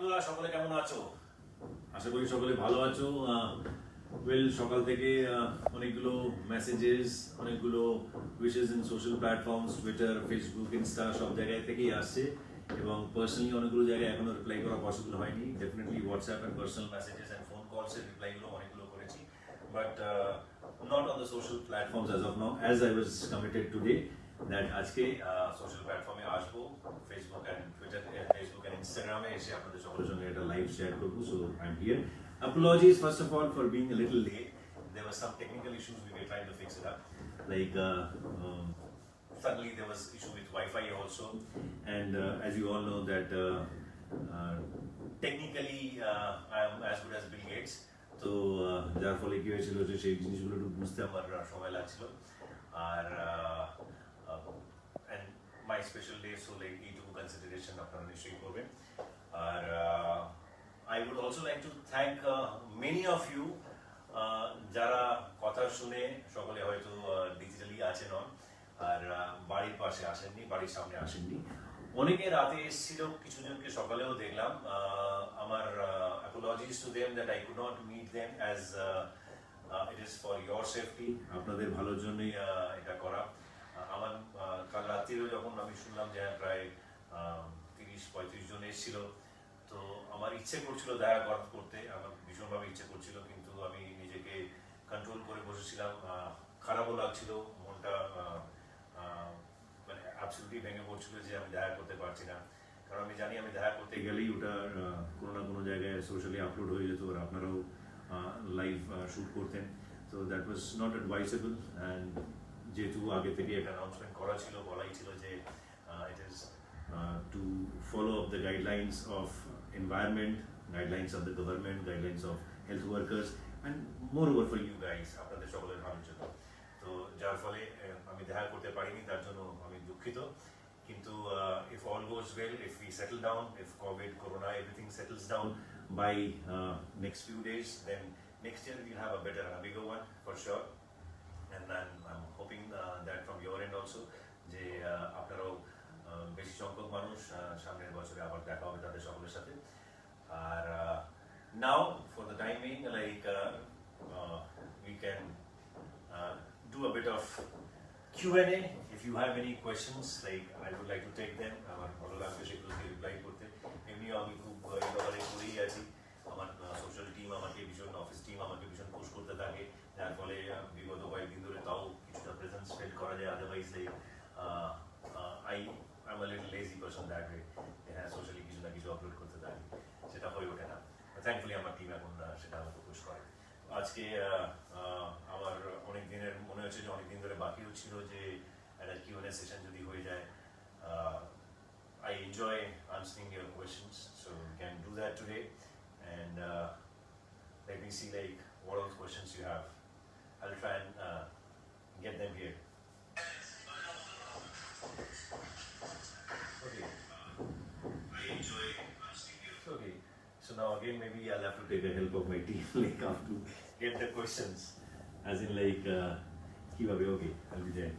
বন্ধুরা সকলে কেমন আছো? আশা করি সকলে ভালো আছো। সকাল থেকে অনেকগুলো মেসেজেস, অনেকগুলো wishes in social platforms, Twitter, Facebook, Insta সব জায়গায় থেকেই আসছে এবং পার্সোনালি অনেকগুলো জায়গায় এখনো রিপ্লাই করা পসিবল হয়নি। Definitely WhatsApp and personal messages and phone কলসের রিপ্লাইগুলো অনেকগুলো করেছি, but not on the social platforms as of now, as I was committed today that আজকে সোশ্যাল প্ল্যাটফর্মে আসবো, Facebook and Twitter, Facebook and ইনস্টাগ্রামে এসে আপনাদের সকলের সঙ্গে একটা লাইভ শেয়ার করবো। So I am here. Apologies first of all for being a little late. There were some technical issues, we were trying to fix it up. Like suddenly there was issue with Wi-Fi also, and as you all know that technically I am as good as Bill Gates. তো যার ফলে কি হয়েছিল যে সেই জিনিসগুলো একটু বুঝতে আমার সময় লাগছিল। আর and my special day, so like এইটুকু কনসিডারেশন আপনারা নিশ্চয়ই করবেন। আর I would also like to thank many of you যারা কথা শুনে সকলে হয়তো ডিজিটালি আছেন আর বাড়ির পাশে আসেননি, বাড়ির সামনে আসেননি। অনেকে রাতে এসেছিল, কিছু জনকে সকালেও দেখলাম। আমার apologies to them that I could not meet them as it is for your safety, আপনাদের ভালোর জন্যই এটা করা। আমার কাল রাত্রিও যখন আমি শুনলাম যে প্রায় 30-35 জন এসেছিল, তো আমার ইচ্ছে করছিল দেখা করতে, আমার ভীষণভাবে ইচ্ছে করছিল, কিন্তু আমি নিজেকে কন্ট্রোল করে বসেছিলাম। খারাপও লাগছিল, মনটা মানে অ্যাবসলিউটলি ভেঙে পড়ছিল যে আমি দেখা করতে পারছি না, কারণ আমি জানি আমি দেখা করতে গেলেই ওটা কোনো না কোনো জায়গায় সোশ্যালি আপলোড হয়ে যেত আর আপনারাও লাইভ শ্যুট করতেন। তো দ্যাট ওয়াজ নট অ্যাডভাইসেবল। অ্যান্ড যেহেতু আগে থেকে একটা অ্যানাউন্সমেন্ট করা ছিল, বলাই ছিল যে it is to follow up the guidelines of environment, guidelines of the government, guidelines of health workers, and moreover for you guys, আপনাদের সকলের ভালোর জন্য। তো যার ফলে আমি দেখা করতে পারিনি, তার জন্য আমি দুঃখিত। কিন্তু if all goes well, if we settle down, if COVID, Corona, everything settles down by next few days, then next year we'll have a better and a bigger one for sure. And I'm hoping that from your end also, যে আপনারাও বেশি সংখ্যক মানুষ সামনের বছরে আবার দেখা হবে তাদের সকলের সাথে। আর now for the time being, like we can do a bit of Q&A. If you have any questions, like I would like to take them. আমার ভালো লাগবে সেগুলোকে রিপ্লাই করতে। এমনিও আমি খুব একেবারে করেই আছি, আমার সোশ্যাল টিম আমাকে ভীষণ, অফিস টিম আমাকে ভীষণ পোস্ট করতে থাকে, যার ফলে বিগত কয়েকদিন ধরে তাও কিছুটা প্রেজেন্স ফিল করা যায়। Otherwise I'm a little lazy person that way. হ্যাঁ, সোশ্যালি কিছু না কিছু আপলোড করতে থাকি, সেটা হয়ে ওঠে না। থ্যাঙ্কফুলি আমার টিম এখন সেটা আমাকে পুশ করে। আজকে আমার অনেক দিনের মনে হচ্ছে যে অনেক দিন ধরে বাকিও ছিল যে একটা Q&A সেশন যদি হয়ে যায়। I enjoy answering your questions, so we can do that today. And let me see like what all questions you have. I'll try and get them here. Okay. Okay. So now again maybe I'll have to take the help of my team like how to get the questions. As in like kivabe, okay, I'll be there.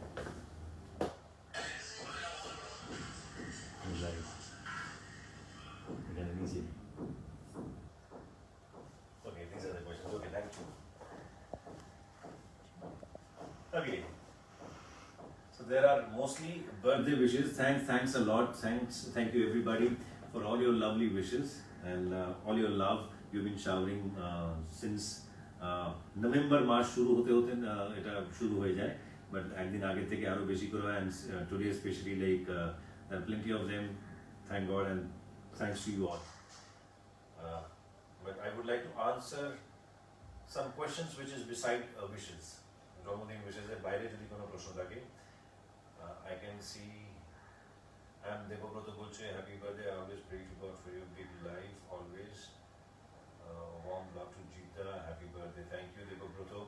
Right. Okay, these are the questions. Okay, thank you. Okay. So there are mostly birthday wishes. Thanks a lot. Thank you everybody for all your lovely wishes and all your love you've been showering since November মাস শুরু হতে এটা শুরু হয়ে যায়, but একদিন আগে থেকে আরো বেশি করে। and today especially like there are plenty of them, thank God, and thanks to you all. But I would like to answer some questions which is beside wishes. জন্মদিন wishes এর বাইরে যদি কোনো প্রশ্ন থাকে, I can see. I'm Devabroto Golche. Happy birthday. I always pray to God for your big life. Always. Warm love to Jita. Happy birthday. Thank you, Devabroto.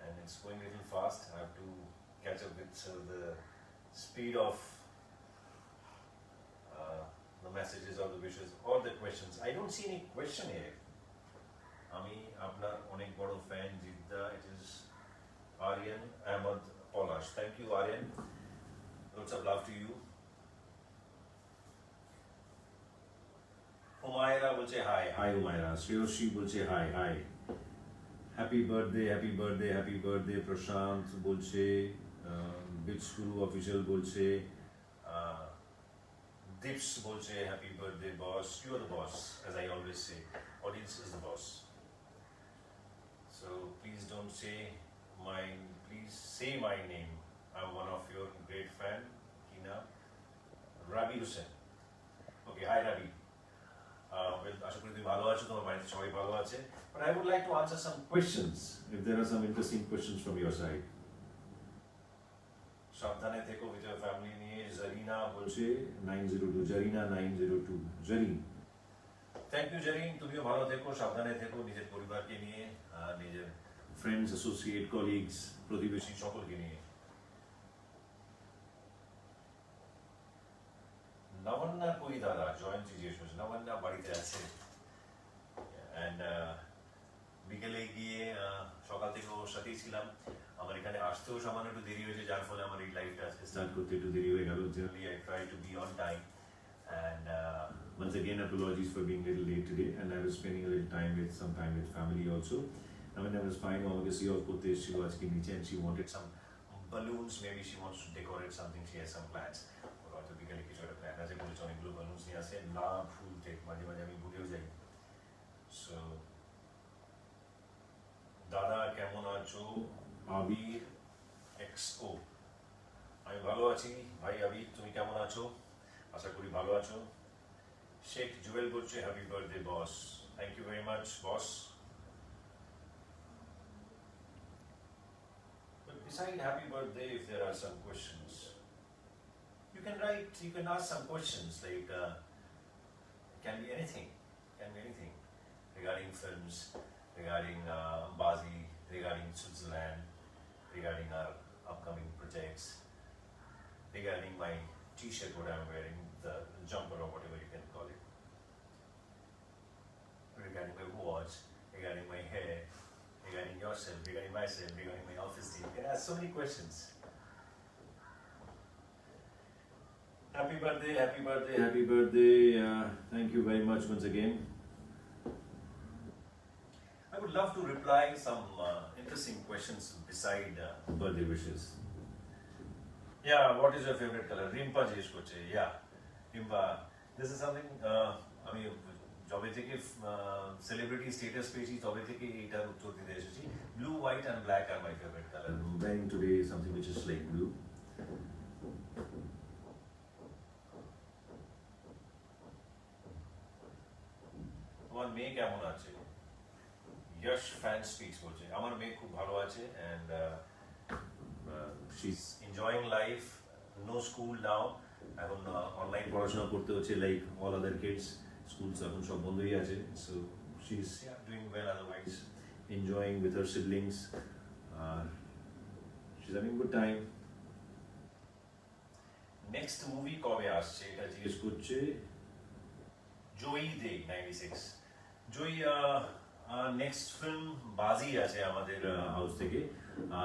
And it's going a little fast. I have to catch up with the speed of the messages or the wishes or the questions. I don't see any question here. আমি আপনার অনেক বড় fan Jeddah. It is Aryan Ahmed Polash. Thank you, Aryan. Lots of love to you. Humayun Umaira bolche hi. Hi Umaira. Shreyoshi bolche hi. Hi. Happy birthday, happy birthday, happy birthday. Prashant bolche. Bitch Guru official bolche. Dips bolche happy birthday boss. You are the boss, as I always say. Audience is the boss. So please don't say mine. Please say my name. I'm one of your great fan. Kina Rabi Hussain. Okay, hi Rabi. আশা করি তুমি ভালো আছো, তোমার বাড়িতে সবাই ভালো আছে। But I would like to answer some questions, if there are some interesting questions from your side. সাবধানে থেকো with your family নিয়ে। জারিনা বলছে 902, জারিনা 902, জারিন। থ্যাংক ইউ জারিন, তুমিও ভালো থেকো, সাবধানে থেকো নিজের পরিবারকে নিয়ে, নিজের ফ্রেন্ডস, অ্যাসোসিয়েট, কলিগস, প্রতিবেশী সকলকে নিয়ে। নবন্যা কই দাদা? জয়ন্তী জিজ্ঞেস করছে নবন্যা বাড়িতে আছে। অ্যান্ড বিকেলে গিয়ে সকাল থেকে ওর সাথেই ছিলাম। আমার এখানে আসতেও সামান্য একটু দেরি হয়েছে, যার ফলে আমার এই লাইফটা আজকে স্টার্ট করতে একটু দেরি হয়ে গেল। Generally I try to be on time, and once again apologies for being a little late today, and I was spending a little time with family also. I mean, I was fine. আমাকে C of করতে এসেছিল আজকে নিচে, and she wanted some balloons, maybe she wants to decorate something, she has some plans. হয়তো বিকেলে কিছু একটা plan আছে বলেছে, অনেকগুলো balloons নিয়ে আসে, না ভুলতে মাঝে মাঝে আমি ভুলেও যাই। সো দাদা কেমন আছো? আবির এক্সও, আমি ভালো আছি ভাই। আবির তুমি কেমন আছো? আশা করি ভালো আছো। শেখ জুয়েল বলছে happy birthday boss. Thank you very much boss. But beside happy birthday, if there are some questions, you can write, you can ask some questions like can be anything regarding films, regarding Bazi, regarding Switzerland, regarding our upcoming projects, regarding my t-shirt, what I'm wearing, the jumper or whatever you can call it, regarding my watch, regarding my hair, regarding yourself, regarding myself, regarding my office team. You can ask so many questions. Happy birthday, happy birthday, happy birthday. Thank you very much once again. I would love to reply some interesting questions beside birthday wishes. Yeah, what is your favorite color? Rimpa জিজ্ঞেস করছে। Yeah, Rimpa, this is something আমি যবে থেকে celebrity status পেয়েছি তবে থেকে এটার উত্তর দিতে এসেছি। Blue, white and black are my favourite colour. Wearing today something which is like blue. তোমার মেয়ে কেমন আছে? যশ ফ্যান স্পিক্স বলছে আমার মেয়ে খুব ভালো আছে, and she's enjoying life, no school now, এখন অনলাইন পড়াশোনা করতে হচ্ছে like all other kids. Schools এখন সব বন্ধই আছে, so she's doing well, otherwise enjoying with her siblings, she's having a good time. Next movie কবে আসছে এটা জিজ্ঞেস করছে জয়ী দে 96। জয়ী নেক্সট ফিল্ম বাজি আছে আমাদের হাউস থেকে,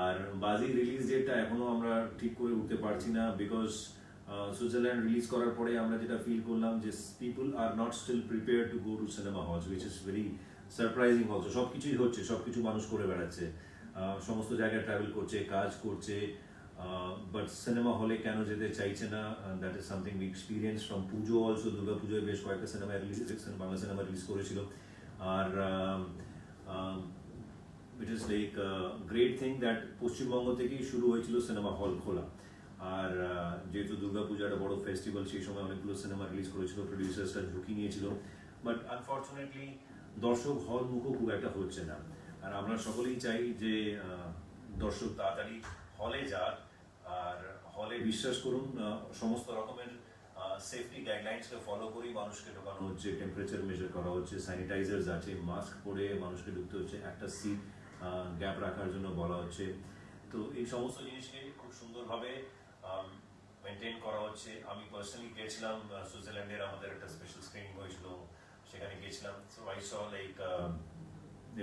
আর বাজি রিলিজ ডেটটা এখনো আমরা ঠিক করে উঠতে পারছি না, বিকজ সুইজারল্যান্ড রিলিজ করার পরে আমরা যেটা ফিল করলাম যে people are not still prepare to go to cinema halls, which is very surprising also. সব কিছুই হচ্ছে, সব কিছু মানুষ করে বেড়াচ্ছে, সমস্ত জায়গায় ট্রাভেল করছে, কাজ করছে, বাট সিনেমা হলে কেন যেতে চাইছে না, that is something we experience from Puja also. Durga পুজোয় বেশ কয়েকটা cinema release, Bangla cinema release করেছিল, আর it is like great thing that Paschimbanga থেকেই শুরু হয়েছিল সিনেমা হল খোলা। আর যেহেতু দুর্গা পূজা একটা বড় ফেস্টিভ্যাল, সেই সময় অনেকগুলো সিনেমা রিলিজ করেছিল, প্রডিউসার্সরা ঝুঁকি নিয়েছিল, বাট আনফর্চুনেটলি দর্শক হল মুখও খুব একটা হচ্ছে না। আর আমরা সকলেই চাই যে দর্শক তাড়াতাড়ি হলে যাক, আর হলে বিশ্বাস করুন সমস্ত রকমের সেফটি গাইডলাইন্সকে ফলো করেই মানুষকে ঢোকানো হচ্ছে, টেম্পারেচার মেজার করা হচ্ছে, স্যানিটাইজার্স আছে, মাস্ক পরে মানুষকে ঢুকতে হচ্ছে, একটা সিট গ্যাপ রাখার জন্য বলা হচ্ছে। তো এই সমস্ত জিনিসকে খুব সুন্দরভাবে মেনটেন করা হচ্ছে। আমি পার্সোনালি গিয়েছিলাম সুইজারল্যান্ডের, আমাদের একটা স্পেশাল স্ক্রিনিং হয়েছিল, সেখানে গিয়েছিলাম। So I saw like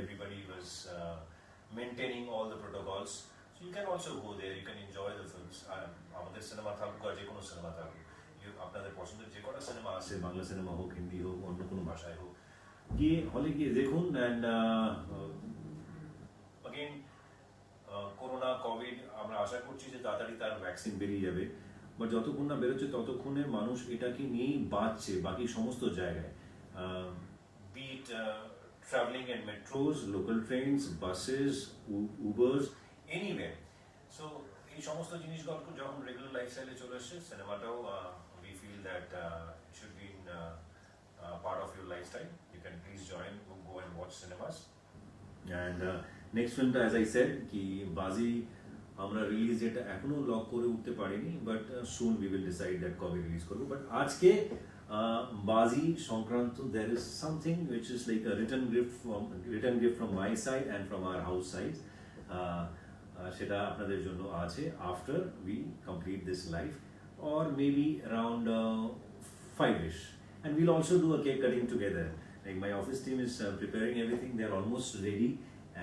everybody was maintaining all the protocols. So you can also go there, you can enjoy the films. আমাদের সিনেমা থাকুক আর যে কোনো সিনেমা থাকুক, আপনাদের পছন্দের যে কটা সিনেমা আছে, বাংলা সিনেমা হোক, হিন্দি হোক, অন্য কোনো ভাষায় হোক, গিয়ে হলে গিয়ে দেখুন অ্যান্ড অগেন করোনা কোভিড আমরা আশা করছি যে তাড়াতাড়ি তার ভ্যাকসিন বেরিয়ে যাবে, বাট যতক্ষণ না বেরোচ্ছে ততক্ষণে মানুষ এটাকে নিয়েই বাঁচছে বাকি সমস্ত জায়গায়, be it travelling and metro, metros, local trains, buses, ubers, anyway. So এই সমস্ত জিনিসগুলো যখন রেগুলার লাইফস্টাইলে চলে এসছে, সিনেমাটাও we feel that should be in part of your lifestyle. You can please join, go and watch cinemas. And next ফিল্মটা as I said কি বাজি আমরা রিলিজ ডেট এখনো লক করে উঠতে পারিনি, but soon we will decide that কবে release করবো। বাট আজকে বাজি সংক্রান্ত there is something which is like a written gift from my side and from our house side. সেটা আপনাদের জন্য আছে after we complete this live or maybe around 5ish, and we'll also do a cake cutting together. Like my office team is preparing everything, they're almost ready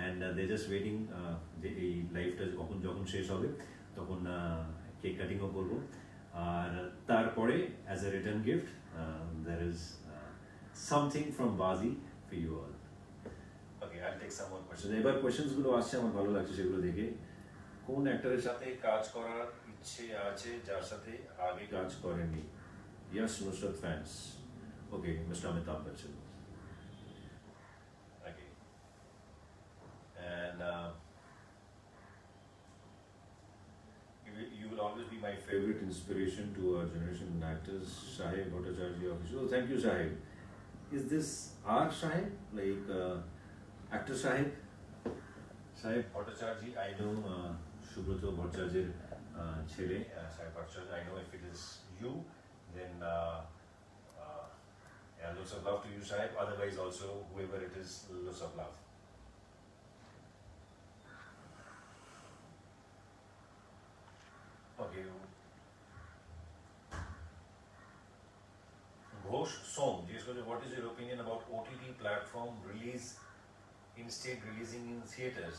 and they're just waiting যে এই লাইভটা যখন শেষ হবে তখন cake কাটিংও করবো। আর তারপরে as a return gift there is something from Bazi for you all. Okay, I'll take some more questions. এবার কোয়েশ্চেন্স গুলো আসছে, আমার ভালো লাগছে সেগুলো দেখে। কোন অ্যাক্টরের সাথে সাথে কাজ করার ইচ্ছে আছে যার সাথে আগে কাজ করেনি? Yes Nusrat fans. Okay, mister Amitabh Bachchan. Okay. And you will always be my favorite. Favorite inspiration to our generation actors, Shahid Bhattacharya official. Oh, thank you, Shahid. Is this our Shahid? Like actor Shahid? Shahid Bhattacharya, I I know Shubroto Bhattacharya ছেলে। Sai Bhattacharya, I know if it is you, then yeah, lots of love to you, Saib. Otherwise, also whoever it is, lots of love. Okay. Ghosh Som, what is your opinion about OTT platform release instead releasing in theaters?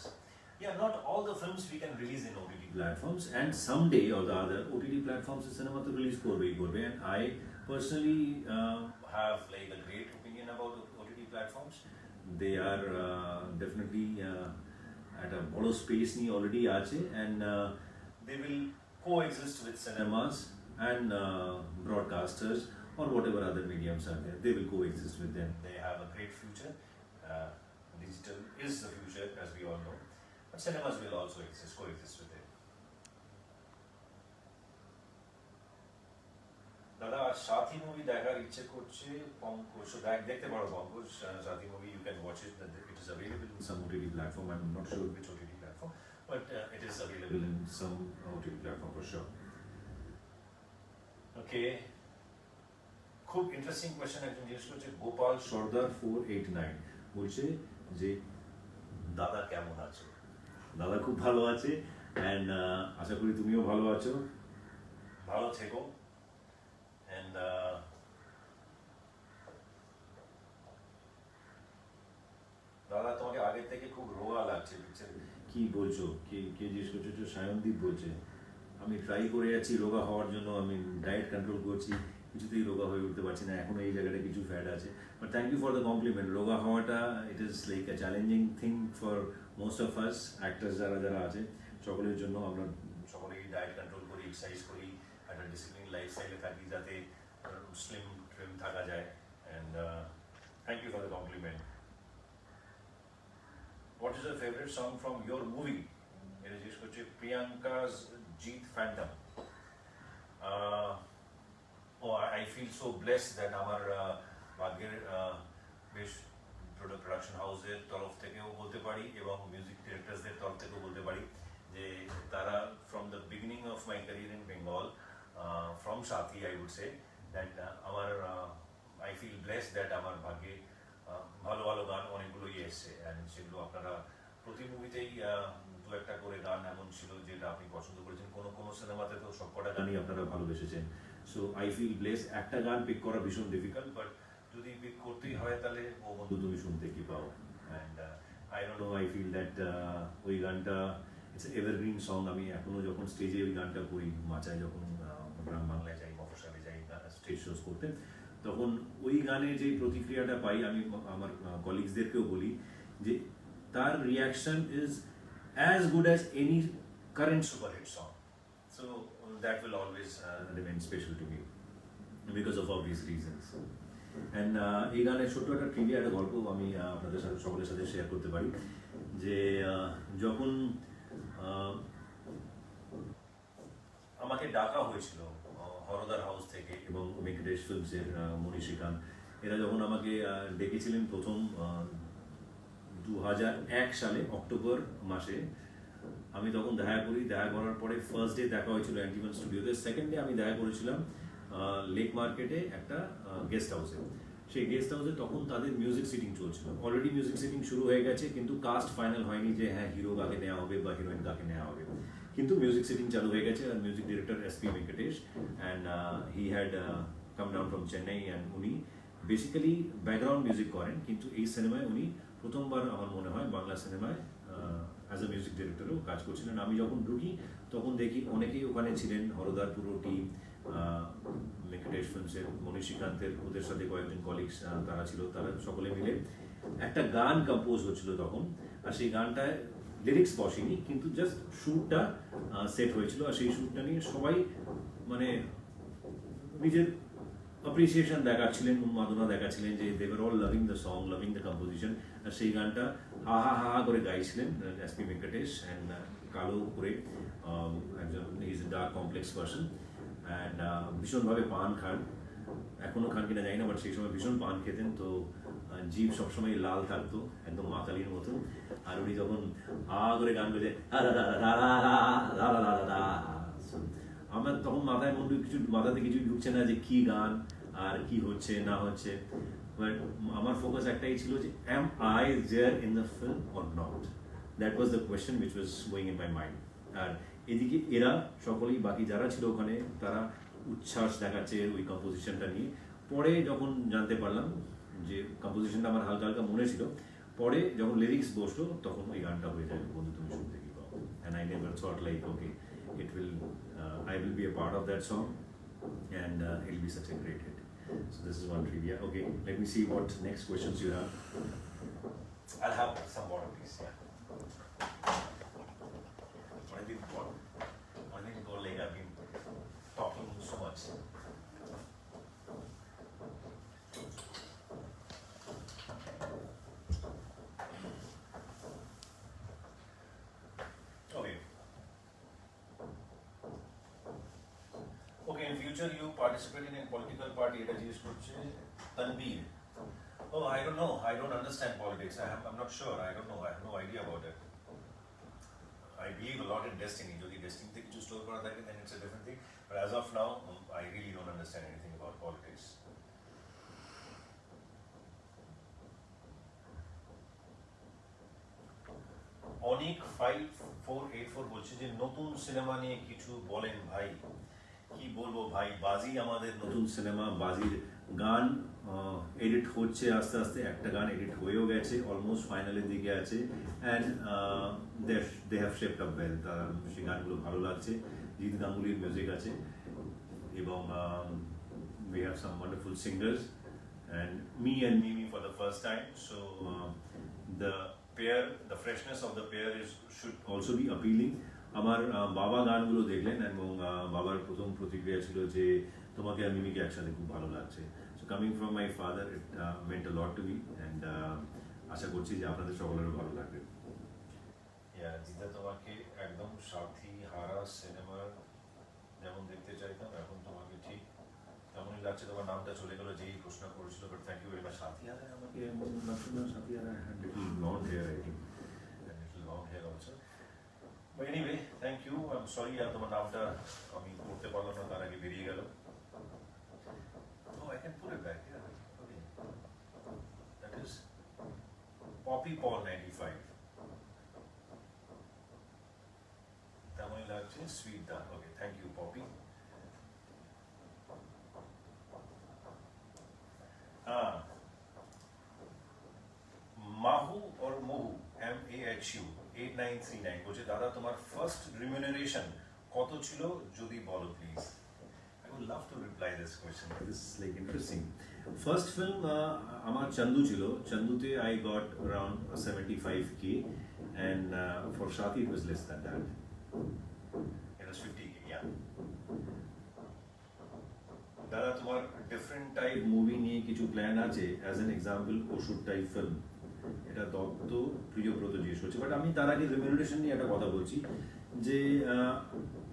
Yeah, not all the films we can release in OTT platforms, and someday or the other OTT platforms cinema to release করবেই করবে, and I personally have like a great opinion about OTT platforms. they are definitely at a বড় space নিয়ে already আছে, and They will coexist with cinema. cinemas and broadcasters or whatever other mediums are there, they will coexist with them. They have a great future. Digital is the future, as we all know. But cinemas will also coexist with it. দাদা আজ সাথী movie দেখার ইচ্ছে করছে পঙ্কজ, দেখতে পারো পঙ্কজ, সাথী movie, you can watch it. It is available in Some OTT platform, I'm not sure which OTT platform, but it is available. available in some OTT platform for sure. Okay. খুব interesting question একজন জিজ্ঞেস করছে, গোপাল সর্দার 489 বলছে যে দাদা কেমন আছে? দাদা খুব ভালো আছে, অ্যান্ড আশা করি তুমিও ভালো আছো। ভালো থেকো। And দাদা তোমাকে আগের থেকে খুব রোগা লাগছে পিকচার। কি বলছো? কে কে জিজ্ঞেস করছো? তো সায়নদীপ বলছে আমি ট্রাই করে যাচ্ছি রোগা হওয়ার জন্য, আমি ডায়েট কন্ট্রোল করছি, কিছুতেই রোগা হয়ে উঠতে পারছি না, এখনো এই জায়গাটা কিছু ফ্যাট আছে। But thank you for the compliment. রোগা হওয়াটা it is like a challenging thing for most of us actors যারা যারা আছে, সকলের জন্য। আমরা সকলেই ডায়েট কন্ট্রোল করি, এক্সারসাইজ করি, একটা ডিসিপ্লিন লাইফস্টাইলে থাকি যাতে স্লিম ট্রিম থাকা যায়। And thank you for the compliment. What is your favourite song from your movie? এটা জিজ্ঞেস করছে Priyanka's Jeet phantom. I feel so blessed that আমার ভাগ্যের বেশ প্রোডাকশন হাউসের তরফ থেকেও বলতে পারি এবং মিউজিক ডিরেক্টরসদের তরফ থেকেও বলতে পারি যে তারা from the beginning of my career in Bengal, from Sathi I would say that আমার আই ফিল ব্লেসড দ্যাট আমার ভাগ্যে ভালো ভালো গান অনেকগুলোই এসছে, অ্যান্ড সেগুলো আপনারা প্রতি মুভিতেই দু একটা করে গান এমন ছিল যেটা আপনি পছন্দ করেছেন। কোনো কোনো সিনেমাতে তো সবকটা গানই আপনারা ভালোবেসেছেন। So I feel bless. একটা গান পিক করা ভীষণ ডিফিকাল্ট, বাট যদি পিক করতেই হয় তাহলে ও বন্ধু তুমি শুনতে কি পাও, and I don't know, I feel that ওই গানটা ইটস এভারগ্রিন সং। আমি এখনো যখন স্টেজে ওই গানটা করি, মাচায় যখন গ্রাম বাংলায় যাই, মফস্বলে যাই স্টেজ শোজ করতে, তখন ওই গানে যে প্রতিক্রিয়াটা পাই, আমি আমার কলিগসদেরকেও বলি যে তার reaction is as good as any current super hit song. So that will always remain special to me because of obvious reasons. And এই গানের ছোট্ট একটা ট্রিভিয়া, একটা গল্প আমি আপনাদের সাথে সকলের সাথে শেয়ার করতে পারি। যে যখন আমাকে ডাকা হয়েছিল হরদার হাউস থেকে এবং ভেঙ্কটেশ ফিল্মসের মণি শ্রীকান্ত, এরা যখন আমাকে ডেকেছিলেন প্রথম 2001 সালে অক্টোবর মাসে, আমি তখন দেখা করি। দেখা করার পরে ফার্স্ট ডে দেখা হয়েছিল অ্যান্টিমান স্টুডিওতে, সেকেন্ড ডে আমি দেখা করেছিলাম লেক মার্কেটে একটা গেস্ট হাউসে। সেই গেস্ট হাউসে তখন তাদের মিউজিক সিটিং চলছিল, অলরেডি মিউজিক সিটিং শুরু হয়ে গেছে, কিন্তু কাস্ট ফাইনাল হয়নি যে হ্যাঁ হিরো কাকে নেওয়া হবে বা হিরোইন কাকে নেওয়া হবে, কিন্তু মিউজিক সিটিং চালু হয়ে গেছে। আর music director SP Venkatesh, and he had come down from Chennai, and উনি বেসিক্যালি ব্যাকগ্রাউন্ড মিউজিক করেন, কিন্তু এই সিনেমায় উনি প্রথমবার আমার মনে হয় বাংলা সিনেমায় অ্যাজ এ মিউজিক ডিরেক্টরও কাজ করছিলেন। আমি যখন ঢুকি তখন দেখি অনেকেই ওখানে ছিলেন, হরদার পুরো টিম, ভেঙ্কটেশ ফিল্মসের মণি শ্রীকান্তের ওদের সাথে কয়েকজন কলিগস তারা ছিল, তারা সকলে মিলে একটা গান কম্পোজ হচ্ছিল তখন। আর সেই গানটায় লিরিক্স বসেনি, কিন্তু জাস্ট শ্যুটটা সেট হয়েছিল। আর সেই শ্যুটটা নিয়ে সবাই মানে নিজের অ্যাপ্রিসিয়েশন দেখাচ্ছিলেন, উন্মাদনা দেখাচ্ছিলেন যে they were all loving the song, loving the composition. আর সেই গানটা হা হা হা হা করে গাইছিলেন এসপি ভেঙ্কটেশ, অ্যান্ড কালো করে একজন, is a dark complex person, and ভীষণভাবে পান খান, এখনও খান কিনা জানি না, বাট সেই সময় ভীষণ পান খেতেন। তো জিভ সবসময় লাল থাকতো একদম মাতালির মতো। আর উনি যখন হা করে গান করছে আমার তখন মাথায় মনে কিছু, মাথাতে কিছু ঢুকছে না যে কি গান আর কি হচ্ছে না হচ্ছে, বাট আমার ফোকাস একটাই ছিল যে am I there in the film or not, that was the question which was going in my mind. আর এদিকে এরা সকলেই, বাকি যারা ছিল ওখানে, তারা উচ্ছ্বাস দেখাচ্ছে ওই কম্পোজিশনটা নিয়ে। পরে যখন জানতে পারলাম যে কম্পোজিশনটা আমার হালকা হালকা মনে ছিল, পরে যখন লিরিক্স বসলো তখন ওই গানটা হয়ে যায় বন্ধু তুমি শুনতে কি পাও। And I never thought like okay it will I will be a part of that song, and it'll be such a great hit. So this is one trivia. Okay, let me see what next questions you have. I'll have some water, please. Yeah. What have you got? I think go like I've been talking so much. Okay, in future you participate in a political party, এটা জিজ্ঞেস করছে Tanvir. Oh, I don't know. I don't understand politics. I'm not sure. I don't know. I have no idea about it. I believe a lot in destiny. যদি destiny তে কিছু store করা থাকে, then it's a different thing. But as of now, I really don't understand anything about politics. অনিক 5484 বলছে যে নতুন cinema নিয়ে কিছু বলেন ভাই। কি বলবো ভাই, বাজি আমাদের নতুন সিনেমা, বাজির গান এডিট হচ্ছে আস্তে আস্তে, একটা গান এডিট হয়েও গেছে, অলমোস্ট ফাইনালের দিকে আছে, and they have shaped up well. তার সেই গানগুলো ভালো লাগছে, জিৎ গাঙ্গুলির মিউজিক আছে, এবং we have some wonderful singers, and me and Mimi for the first time, so the pair, the freshness of the pair should also be appealing. আমার বাবা গানগুলো দেখলেন এবং বাবার প্রথম প্রতিক্রিয়া ছিল যে তোমাকে আর মিমিকে একসাথে খুব ভালো লাগছে। So coming from my father, it meant a lot to me, and আশা করছি যে আপনাদের সকলেরও ভালো লাগবে। জিদা তোমাকে একদম সাথী হারা সিনেমার যেমন দেখতে চাইতাম, এখন তোমাকে ঠিক তেমনই লাগছে। তোমার নামটা চলে গেল যেই প্রশ্ন করেছিল, but thank you very much. Sathi Hara আমাকে এমন লাগছে না, Sathi Hara had little long hair, I think little long hair also. But anyway, thank you. I'm sorry তোমার নামটা আমি করতে পারলাম না, তার আগে বেরিয়ে গেল। Oh, I can put it back. Yeah. Okay. That is Poppy Paul 95. তেমনই লাগছে, সুইট দা। Okay, thank you Poppy. Mahu or Mohu, MAHU 8939 বলছে দাদা তোমার ফার্স্ট রিমিউনারেশন কত ছিল যদি বলো please. would love to reply this question. This is like interesting. First film, আমার চান্দু ছিল। চান্দুতে I got around 75k, and for Shati it was less than that. It was 50K, yeah. দাদা তোমার different type type movie নিয়ে কিছু plan আছে, as an example ওষুধ type film, এটা দত্ত প্রিয়ব্রত জিজ্ঞেস করছে। বাট আমি তার আগে রেমিউনারেশন নিয়ে একটা কথা বলছি যে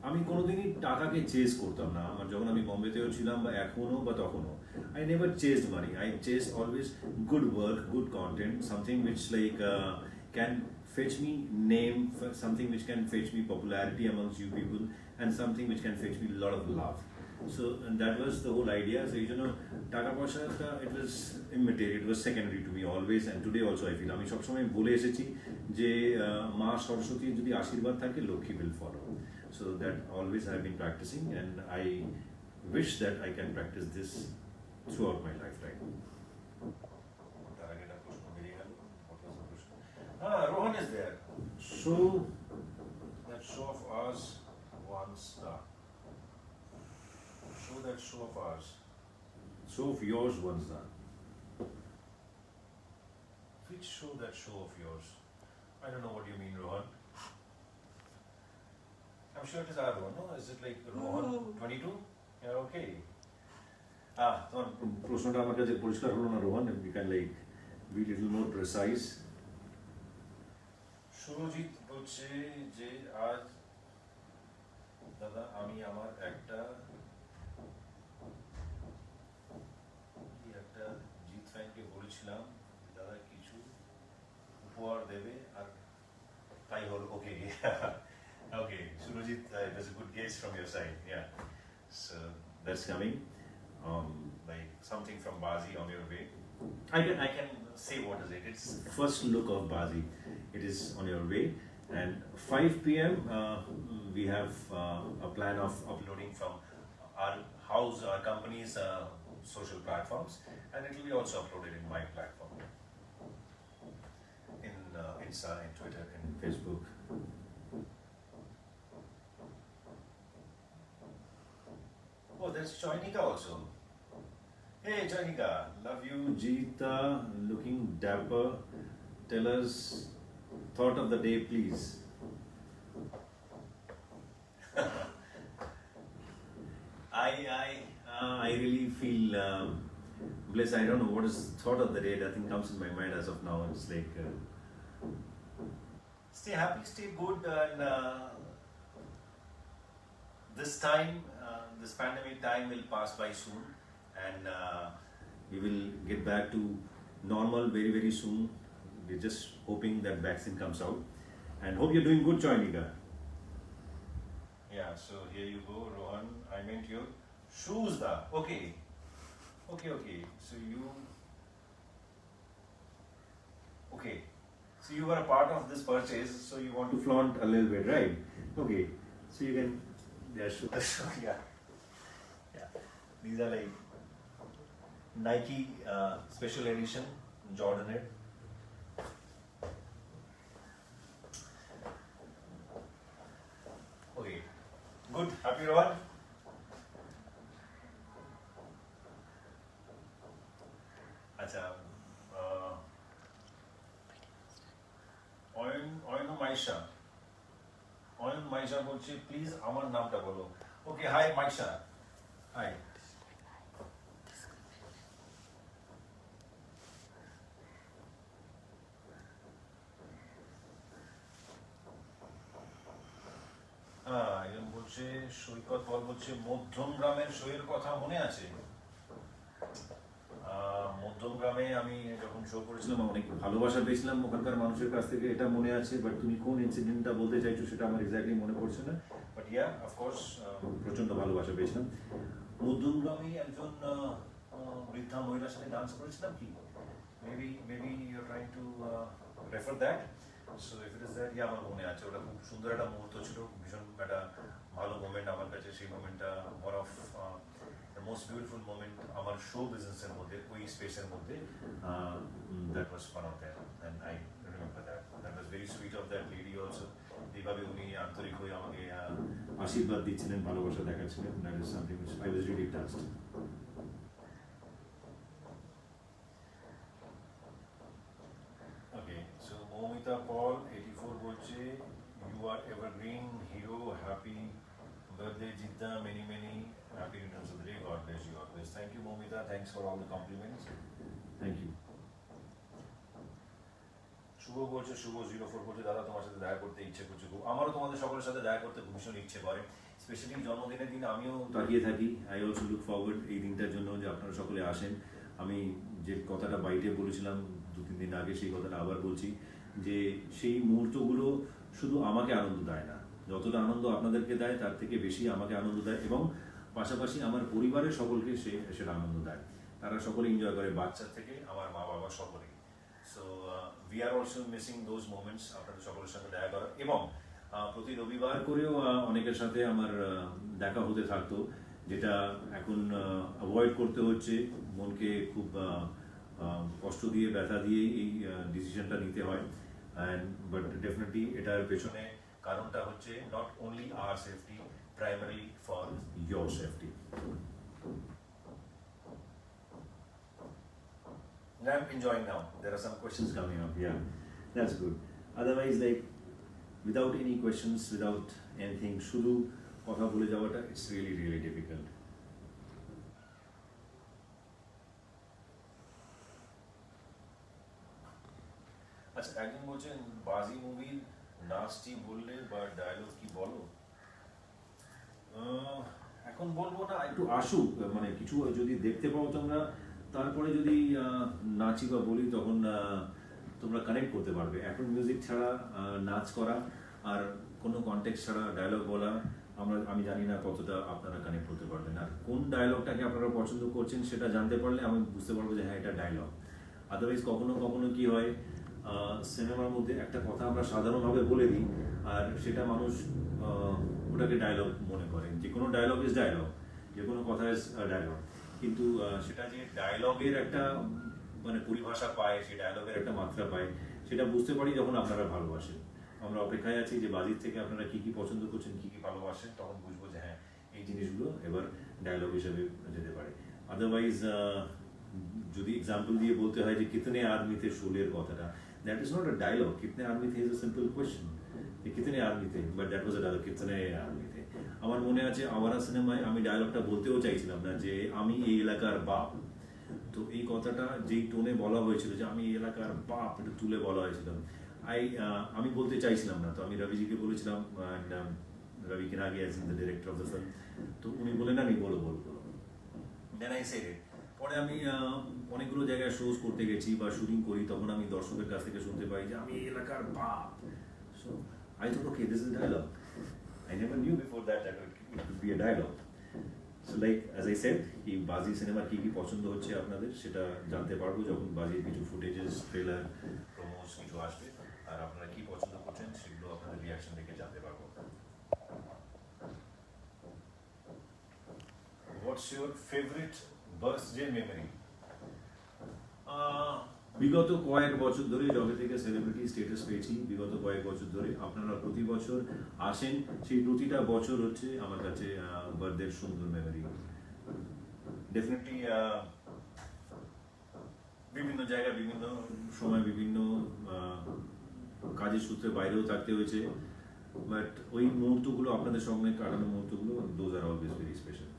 আমি কোনোদিনই টাকাকে চেজ করতাম না। আমার যখন আমি বম্বেতেও ছিলাম বা এখনো বা তখনও, I never chased money, I chase always good work, good content, something which like can fetch me name, something which can fetch me popularity amongst you people, and something which can fetch me a lot of love. So and that was the whole idea. So you know, Taka Pasha, it was immaterial, it was secondary to me always, and today also I feel আমি সবসময় বলে এসেছি যে মা সরস্বতী যদি আশীর্বাদ থাকে Lakshmi will follow. So that always I have been practicing, and I wish that I can practice this throughout my lifetime. তার আগে একটা প্রশ্ন বেরিয়ে গেল। What was the question? Rohan is there. So That show of ours once the. Show that show of ours. of yours once done. Which show that show of yours? I don't know what you mean, Rohan. I'm sure it is our one, no? Is it like Rohan 22? Yeah, okay. তোমার প্রশ্নটা আমার কাছে পরিষ্কার হলো না Rohan, you can like be little more precise. Surajit বলছে যে আজ দাদা আমি আমার একটা জিৎ ফ্যানকে বলেছিলাম দাদা কিছু উপহার দেবে আর তাই হল। ওকে ওকে Surajit, it was a good guess from your side, yeah. So That's coming. like something from Bazi on your way. I can say what is it. It's First look of Bazi. It is on your way. And 5 p.m. We have a plan of uploading from our house, our company's social platforms, and it will be also uploaded in my platform, in Insta, in Twitter, in Facebook. Oh, there's Choinika also. Hey Choinika, love you. Jeeta, looking dapper. Tell us thought of the day, please. I really feel blessed. I don't know what is thought of the day. Nothing comes in my mind as of now. It's like Stay happy, stay good, and this time, this pandemic time will pass by soon, and we will get back to normal very, very soon. We're just hoping that vaccine comes out, and hope you're doing good, Choinika. yeah. So here you go, Rohan. I meant your shoes, da. Okay. So you. Okay. So you were a part of this purchase, so you want To to flaunt a little bit, right? Okay, so you can. Yeah, sure. yeah. These are like Nike special edition Jordanette. Okay, good. Happy Rohan? আচ্ছা, অয়ন মাইশা বলছে please আমার নামটা বলো। ওকে, high Maisha, high. এরকম বলছে সৈকত বল বলছে মধ্যম গ্রামের শোয়ের কথা মনে আছে? মধ্যম গ্রামে আমি যখন শো করেছিলাম অনেক ভালোবাসা পেয়েছিলাম ওখানকার মানুষের কাছ থেকে, এটা মনে আছে। বাট তুমি কোন ইনসিডেন্টটা বলতে চাইছো সেটা আমার এক্স্যাক্টলি মনে পড়ছে না। বাট ইয়া, অফকোর্স প্রচন্ড ভালোবাসা পেয়েছিলাম। মধ্যম গ্রামে একজন বৃদ্ধা মহিলার সাথে ডান্স করেছিলাম কি? Maybe you are trying to refer that. So if it is that, yeah, আমার মনে আছে। ওটা খুব সুন্দর একটা মুহূর্ত ছিল, ভীষণ একটা ভালো মোমেন্ট আমার কাছে। সেই মোমেন্টটা one of the most beautiful moment আমার শো বিজনেসের মধ্যে, ওই স্পেসের মধ্যে। That was one of that, and I remember that. That was very sweet of that lady also. এইভাবে উনি আন্তরিক হয়ে আমাকে আশীর্বাদ দিচ্ছিলেন, ভালোবাসা দেখাচ্ছিলেন, that is something which I was really touched. Okay, so Moumita Paul 84 বলছে you are evergreen hero, happy birthday Jeetda, many many happy returns of the day, God bless you always. Thank you Moumita, thanks for all the compliments. Thank you. Shubho বলছে, শুভ 04 বলছে দাদা তোমার সাথে দেখা করতে ইচ্ছে করছে খুব। আমারও তোমাদের সকলের সাথে দেখা করতে ভীষণ ইচ্ছে করে, স্পেশালি জন্মদিনের দিন আমিও তাকিয়ে থাকি। আই অলসো লুক ফরওয়ার্ড এই দিনটার জন্য, যে আপনারা সকলে আসেন। আমি যে কথাটা বাইটে বলেছিলাম 2-3 দিন আগে, সেই কথাটা আবার বলছি, যে সেই মুহূর্তগুলো শুধু আমাকে আনন্দ দেয় না, যতটা আনন্দ আপনাদেরকে দেয় তার থেকে বেশি আমাকে আনন্দ দেয়, এবং পাশাপাশি আমার পরিবারের সকলকে সেটা আনন্দ দেয়। তারা সকলে এনজয় করে, বাচ্চা থেকে আমার মা বাবা সকলেই। So we are also missing those moments, আপনাদের সকলের সাথে দেখা করা। এবং প্রতি রবিবার করেও অনেকের সাথে আমার দেখা হতে থাকতো, যেটা এখন অ্যাভয়েড করতে হচ্ছে। মনকে খুব কষ্ট দিয়ে, ব্যথা দিয়ে এই ডিসিশনটা নিতে হয়। বাট ডেফিনেটলি এটার পেছনে কারণটা হচ্ছে not only hour safety, primary for your safety. I'm enjoying now. There are some questions coming up. Yeah, that's good. Otherwise, like, without any questions, without anything, শুধু কথা বলে যাওয়াটা, it's really really difficult. আচ্ছা, একজন বলছেন বাজি মুভির নাচটি বললে বা ডায়লগ কি বলো? এখন বলবো না, একটু আসুক, মানে কিছু যদি দেখতে পাও তোমরা, তারপরে যদি নাচি বা বলি, তখন তোমরা কানেক্ট করতে পারবে। এখন মিউজিক ছাড়া নাচ করা আর কোনো কনটেক্সট ছাড়া ডায়লগ বলা, আমি জানি না কতটা আপনারা কানেক্ট করতে পারবেন। আর কোন ডায়লগটাকে আপনারা পছন্দ করছেন সেটা জানতে পারলে আমি বুঝতে পারবো যে হ্যাঁ, এটা ডায়লগ। আদারওয়াইজ কখনো কখনো কি হয়, সিনেমার মধ্যে একটা কথা আমরা সাধারণভাবে বলে দিই, আর সেটা মানুষ ওটাকে ডায়লগ মনে করে। যে কোনো ডায়লগ ইজ ডায়লগ, যে কোনো কথা ইজ ডায়লগ, কিন্তু সেটা যে ডায়লগের একটা মানে পরিভাষা পায়, সেই ডায়লগের একটা মাত্রা পায়, সেটা বুঝতে পারি যখন আপনারা ভালোবাসেন। আমরা অপেক্ষায় আছি যে বাজির থেকে আপনারা কি কি পছন্দ করছেন, কি কি ভালোবাসেন, তখন বুঝবো যে হ্যাঁ, এই জিনিসগুলো এবার ডায়লগ হিসেবে যেতে পারে। আদারওয়াইজ যদি এক্সাম্পল দিয়ে বলতে হয় যে কিতনে আদমি থে শোলের কথাটা, that is not a dialogue. কিতনে আদমি থে ইজ আ সিম্পল কোয়েশ্চেন, কিতনে আদমি থে, but that was a dialogue, কিতনে আদমি থে। আমার মনে আছে আওয়ারা সিনেমায় আমি ডায়লগটা বলতেও চাইছিলাম না, যে আমি এই এলাকার বাপ। তো এই কথাটা যেই টোনে বলা হয়েছিল, যে আমি এই এলাকার বাপ, এটা তুলে বলা হয়েছিল, আমি বলতে চাইছিলাম না। তো আমি রবিজিকে বলেছিলাম, Ravi Kinagi as in the director of the film, তো উনি বলেন আমি বলো বলো বলো, দেন আই সেড ইট। পরে আমি অনেকগুলো জায়গায় শোজ করতে গেছি বা শুটিং করি, তখন আমি দর্শকের কাছ থেকে শুনতে পাই যে আমি এই এলাকার বাপ। So I thought okay, this is dialogue. I never knew before that it could be a dialogue. So like as I said, এই বাজি সিনেমার কি কি পছন্দ হচ্ছে আপনাদের, সেটা জানতে পারবো যখন বাজির কিছু ফুটেজেস, ট্রেলার, প্রোমোস কিছু আসবে, আর আপনারা কি পছন্দ করছেন সেগুলো আপনাদের রিয়াকশন দেখে জানতে পারবো। What's your favorite birthday memory? বিগত কয়েক বছর ধরে, যবে থেকে সেলিব্রিটি স্ট্যাটাস পেয়েছি, বিগত কয়েক বছর ধরে আপনারা প্রতি বছর আসেন, সেই প্রতিটা বছর হচ্ছে আমার কাছে বার্থডের সুন্দর মেমোরি। ডেফিনেটলি বিভিন্ন জায়গায়, বিভিন্ন সময়, বিভিন্ন কাজের সূত্রে বাইরেও থাকতে হয়েছে, বাট ওই মুহূর্তগুলো, আপনাদের সঙ্গে কাটানো মুহূর্তগুলো, those are always very special.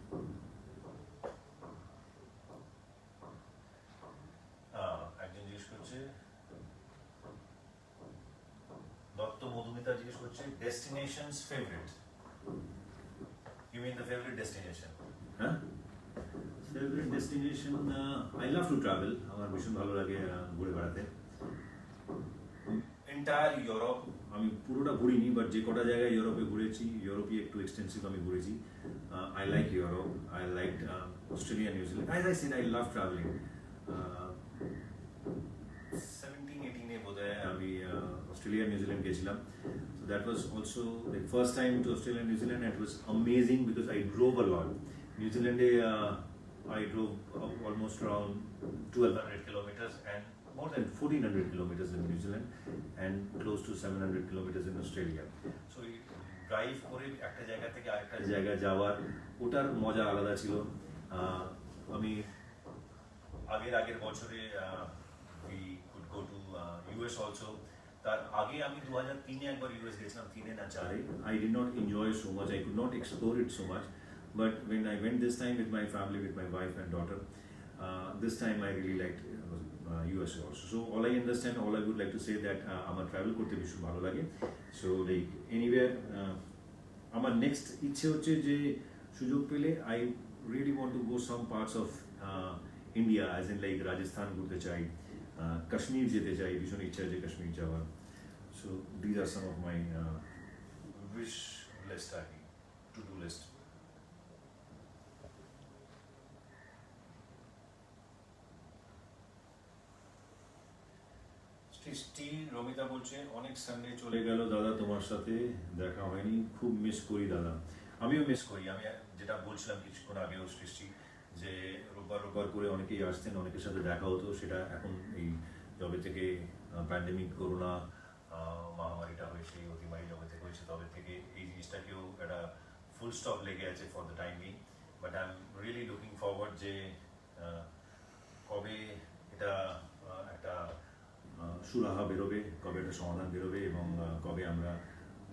একজন জিজ্ঞেস করছে, দত্ত মধুমিতা জিজ্ঞেস করছে, destinations favourite. You mean the favorite destination? হ্যাঁ, favourite destination, I love to travel. আমার ভীষণ ভালো লাগে ঘুরে বেড়াতে। এন্টায়ার ইউরোপ আমি পুরোটা ঘুরিনি, বাট যে কটা জায়গায় ইউরোপে ঘুরেছি, ইউরোপে একটু এক্সটেন্সিভ আমি ঘুরেছি। I like Europe, I like Australia, New Zealand. As I shed, I love travelling. 17-18 বোধহয় আমি অস্ট্রেলিয়া, নিউজিল্যান্ড গেছিলাম। So that was also the first time to Australia and New Zealand, and it was amazing because I drove a lot. New Zealand, I drove almost around 1200 kilometers and more than 1400 kilometers in New Zealand and close to 700 kilometers in Australia. So drive করে একটা জায়গা থেকে আরেকটা জায়গায় যাওয়ার ওটার মজা আলাদা ছিল। আমি আগের বছরে we could go to US also. তার আগে আমি 2003-এ একবার ইউএস গেছিলাম, 3 না 4-এ। I did not enjoy so much. I could not explore it so much. But when I went this time with my family, with my wife and daughter, this time I really liked USA also. So all I understand, all I would like to say that আমার travel করতে ভীষণ ভালো লাগে। So like anywhere, আমার next ইচ্ছে হচ্ছে যে সুযোগ পেলে I really want to go some parts of India, as in like Rajasthan ঘুরতে চাই, কাশ্মীর যেতে চাই, ভীষণ ইচ্ছা আছে কাশ্মীর যাওয়ার। So these are some of my wish list আর কি, টু ডু লিস্ট। সৃষ্টি রমিতা বলছে অনেক সানডে চলে চলে গেল দাদা, তোমার সাথে দেখা হয়নি, খুব মিস করি দাদা। আমিও মিস করি। আমি যেটা বলছিলাম কিছুক্ষণ আগেও সৃষ্টি, যে রোববার করে অনেকেই আসতেন, অনেকের সাথে দেখা হতো, সেটা এখন এই যবে থেকে প্যান্ডেমিক করোনা মহামারীটা হয়েছে, অতিমারী যবে থেকে হয়েছে তবে থেকে এই জিনিসটাকেও একটা ফুল স্টপ লেগে আছে for the time being. But I am really looking forward যে কবে এটা একটা সুরাহা বেরোবে, কবে একটা সমাধান বেরোবে, এবং কবে আমরা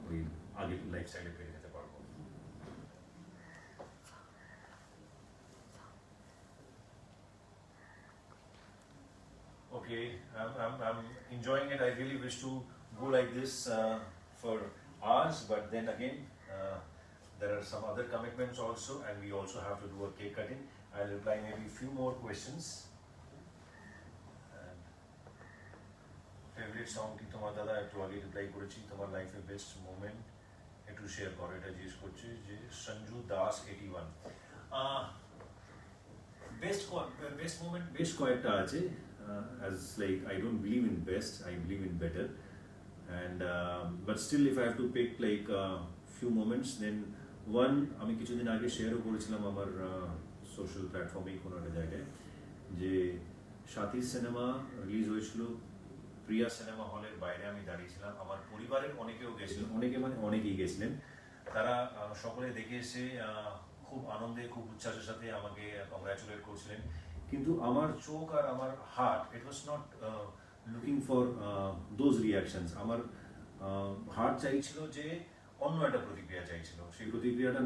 ওই আগের লাইফস্টাইলে ফিরে যেতে পারবো। Okay, I'm enjoying it. I really wish to go like this for hours, but then again, there are some other commitments also, and we also have to do a cake cutting. I'll reply maybe few more questions. And favorite song কি তোমার দাদা একটু আগে reply করেছি, তোমার লাইফে best moment একটু share করো, এটা জিজ্ঞেস করছে যে সঞ্জু দাস 81। বেস্ট মোমেন্ট বেশ কয়েকটা আছে। As like I don't believe in best, I believe in better, and but still if I have to pick like few moments, then one আমি কিছুদিন আগে শেয়ারও করেছিলাম আমার সোশ্যাল প্ল্যাটফর্মে কোনো একটা জায়গায়, যে সাথী সিনেমা রিলিজ হয়েছিল, প্রিয়া সিনেমা হলের বাইরে আমি দাঁড়িয়েছিলাম, আমার পরিবারের অনেকেও গেছিল, অনেকেই গেছিলেন। তারা সকলে দেখে এসে খুব আনন্দে খুব উচ্ছ্বাসের সাথে আমাকে কংগ্রাচুলেট করছিলেন, কিন্তু আমার চোখ আর আমার heart, it was not looking for those reactions. আমার হার্ট চাইছিল যে অন্য একটা প্রতিক্রিয়া চাইছিল, সেই প্রতিক্রিয়াটা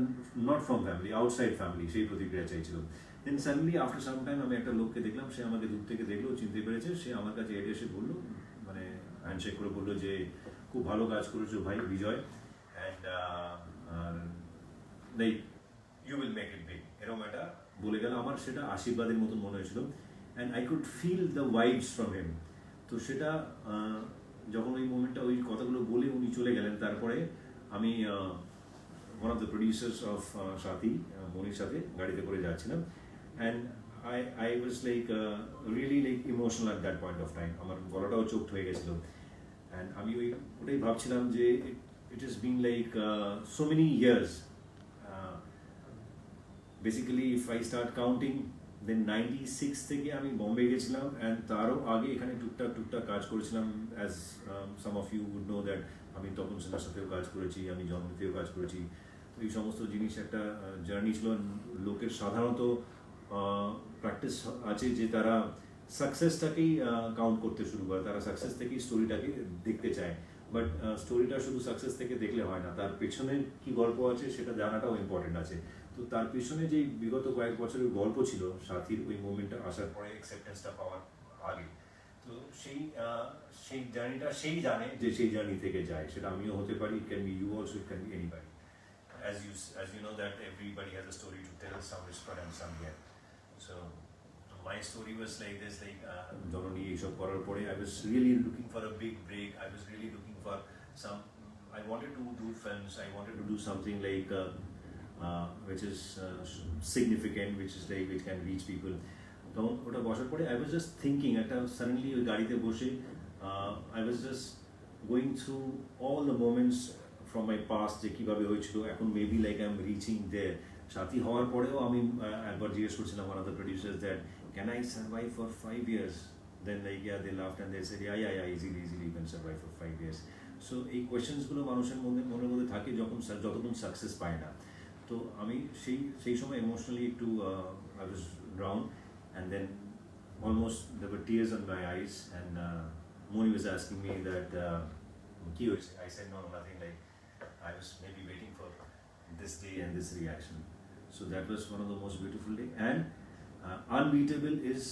not from family, outside family, সেই প্রতিক্রিয়া চাইছিল। দেন সাডেনলি আফটার সাম টাইম আমি একটা লোককে দেখলাম, সে আমাকে দূর থেকে দেখলো, চিনতে পেরেছে, সে আমার কাছে এসে বললো, মানে হ্যান্ডশেক করে বললো যে খুব ভালো কাজ করেছো ভাই Bijoy, and like you will make it big, এরকম একটা বলে গেল। আমার সেটা আশীর্বাদের মতন মনে হয়েছিল, and I could feel the vibes from him. তো সেটা যখন ওই মোমেন্টটা, ওই কথাগুলো বলে উনি চলে গেলেন, তারপরে আমি one of the producers of সাথী, মনির সাথে গাড়িতে করে যাচ্ছিলাম, and I was like really like emotional at that point of time. আমার গলাটাও চোখড হয়ে গেছিল, অ্যান্ড আমি ওটাই ভাবছিলাম যে it has been like so many years. Basically if I start counting, then 96 থেকে আমি বোম্বে গেছিলাম, অ্যান্ড তারও আগে এখানে টুকটাক কাজ করেছিলাম, as some of you would know that আমি তপন সেনার সাথেও কাজ করেছি, আমি জন্মতেও কাজ করেছি। তো এই সমস্ত জিনিস একটা জার্নি ছিল। লোকের সাধারণত প্র্যাকটিস আছে যে তারা সাকসেসটাকেই কাউন্ট করতে শুরু করে, তারা সাকসেস থেকেই স্টোরিটাকে দেখতে চায়, বাট স্টোরিটা শুধু সাকসেস থেকে দেখলে হয় না, তার পেছনে কি গল্প আছে সেটা জানাটাও ইম্পর্টেন্ট আছে। তো তার পেছনে যে বিগত কয়েক বছরের গল্প ছিল সাথীর, ওই মোমেন্টটা আসার পরে অ্যাকসেপ্টেন্সটা পাওয়ার আগে, তো সেই জার্নিটা সেই জানে যে সেই জার্নি থেকে যায়, সেটা আমিও হতে পারি, it can be you also, it can be anybody. as you know that everybody has a story to tell, some is fun and some here. So my story was like this, like জননী এইসব করার পরে I was really looking for a big break. I was really looking for some. I wanted to do films. I wanted to do something like which is significant, which is like which can reach people. তখন ওটা বসার পরে I was just thinking, একটা suddenly ওই গাড়িতে বসে I was just going through all the moments from my past, যে কিভাবে হয়েছিল, এখন maybe like I am reaching there. Saathi হওয়ার পরেও আমি একবার জিজ্ঞেস করছিলাম one of the producers that can I survive for 5 years? Then like yeah, they laughed and they said yeah, easily you can survive for 5 years. So এই কোয়েশ্চেন্সগুলো মানুষের মনের মধ্যে থাকে যতক্ষণ সাকসেস পায় না। তো আমি সেই সময় ইমোশনালি একটু I was down, and then almost there were tears on my eyes, and Moni was asking me that কি হয়েছে? I said no, nothing, like I was maybe waiting for this day and this reaction. So that was one of the most beautiful day. And unbeatable is